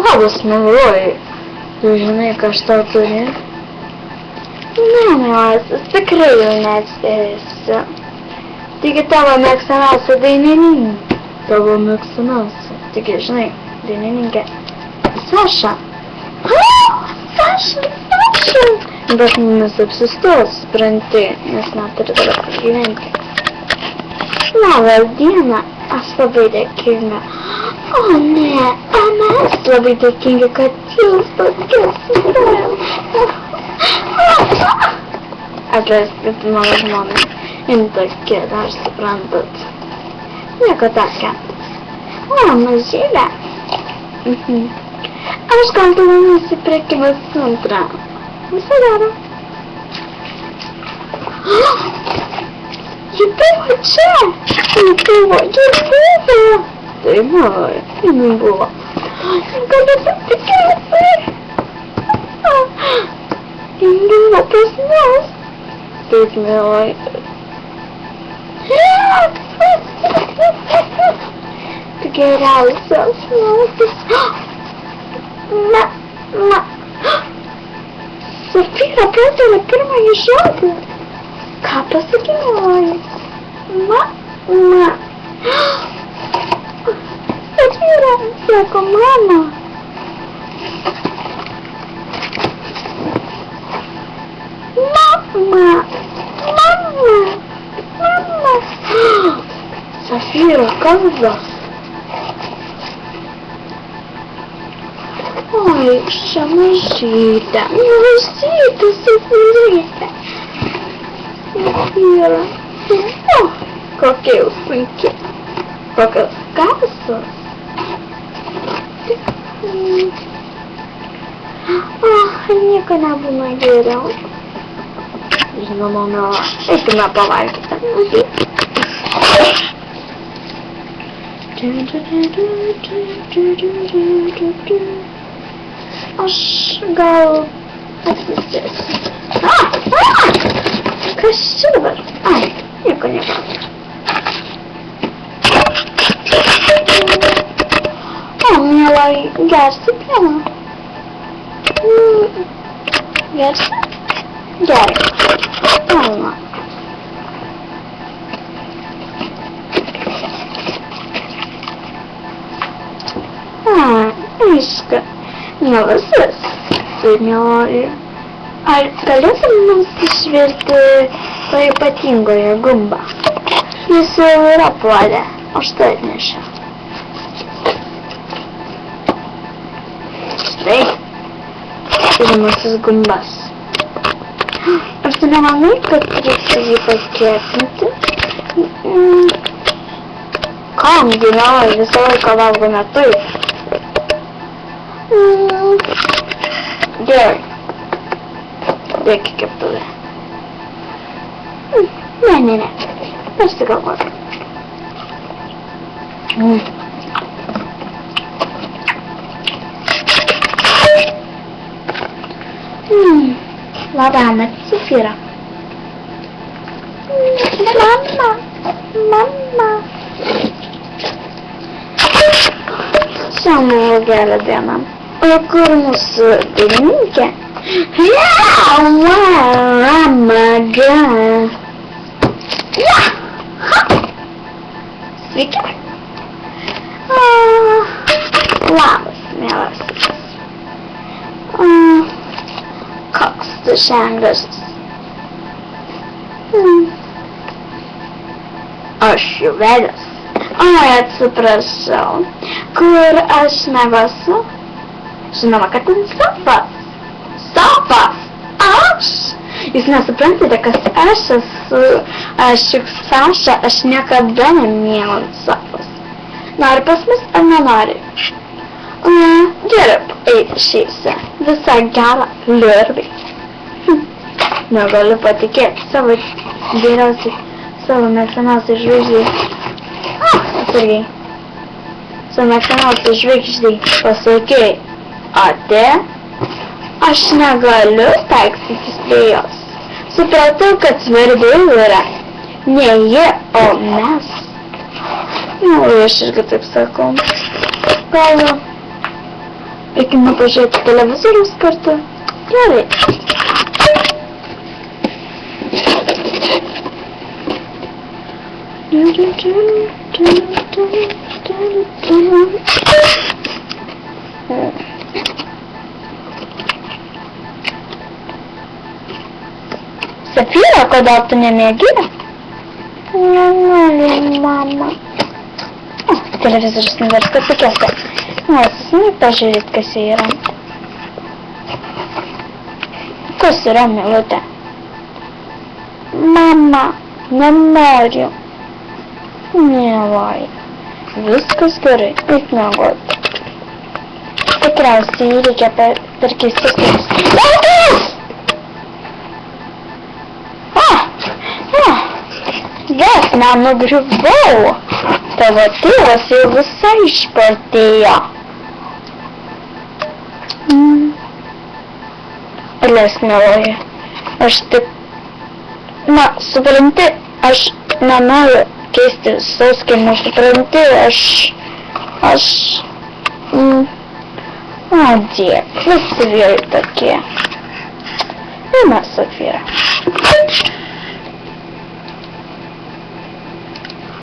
Labas, mieloji. Tu žinai, ką aš tau turiu? Ne, mielasis, tikrai jau neatspėsiu. Taigi tavo mėgstamiausia dainininkė. Tavo mėgstamiausia. Taigi, žinai, dainininkė. Saša. Saša. Bet mumis apsistos, supranti, nes neturi dabar gyventi. Labą dieną, aš labai dėkinga. O ne, mes labai dėkingi, kad jūs tokie sudarėm. Atleiskit mano žmonai, jin tokia, dar suprantat. Nieko tokia. O, mažylė. Aš gal duomenys į prekybos centrą. Visą daro. Ji buvo čia! Ji buvo! Tai buvo, jinai buvo. Galiu patikėti. Ji buvo pas mus. Taip, mielai. Tu geriausias mūsų. Safyra pradėjo pirmąjį žodį. Ką pasakė, mielai? Safyra, sako mama. Mama. Safyra kalba. Oi, čia mažytė, Safyra. Safyra. O, kokia jau sunki. Kokios garsos. Nieko nebūna geriau. Žinoma, mela, eikime pavalgyti. Aš gal atsisėsiu. Kas čia dabar? Ai, nieko. O, mielai, gersi pieną? Gersi? Gerai. Pilna. Viską. Ne visas. Tai mielai. Ar galėtum mums išvirti to ypatingoje gumbą? Jis jau yra puode, o štai atnešė. Štai. Pirmasis gumbas. Ar tu nemanai, kad reikia jį pakėtinti? Kam, giliauji, visą laiką valgome taip? Gerai. Dėk į keptuvę. Ne. Persigalvok. Labąmet, Safyra. Mama. Čia buvo gera diena. O kur mūsų dainininkė? Sveiki. Labas, mielasis. Koks tu šiandien? Aš jau vedęs. Oi, atsiprašau. Kur aš nevasu? Žinoma, kad ten sofas. Aš? Jūs nesuprantate, kas aš esu. Aš juk Saša, aš niekada nemėlau sofas. Nori pas mus ar nenori? Geriau eiti šeise. Visą gerą liurvį. Negaliu patikėti savo geriausiai, savo mėgstamiausiai žvaigždžiai. Atsargiai. Savo mėgstamiausiai žvaigždžiai pasakei. Ate? Aš negaliu taikstytis prie jos. Supratau, kad svarbiau yra ne jie, o mes. Aš irgi taip sakau. Gal Eikime pažiūrėti televizorius kartu. Gerai. Safyra, kodėl tu nemiegi? Nenoriu, mama. Televizorius nuversta pikėse. Nors, pažiūrėt, kas jie yra. Kas yra, Milutė? Mama, nenoriu. Mielai. Viskas gerai, eik miegoti. Tikriausiai reikia perkeisti stus. Laukas! Bet nenugriuvau. Tavo tėvas jau visai išprotėjo. Elės meluoja. Aš tik... Na, supranti, aš nenoriu keisti sauskelnių, supranti, aš... O, diek, visi vyrai tokie. Eina, Safyra.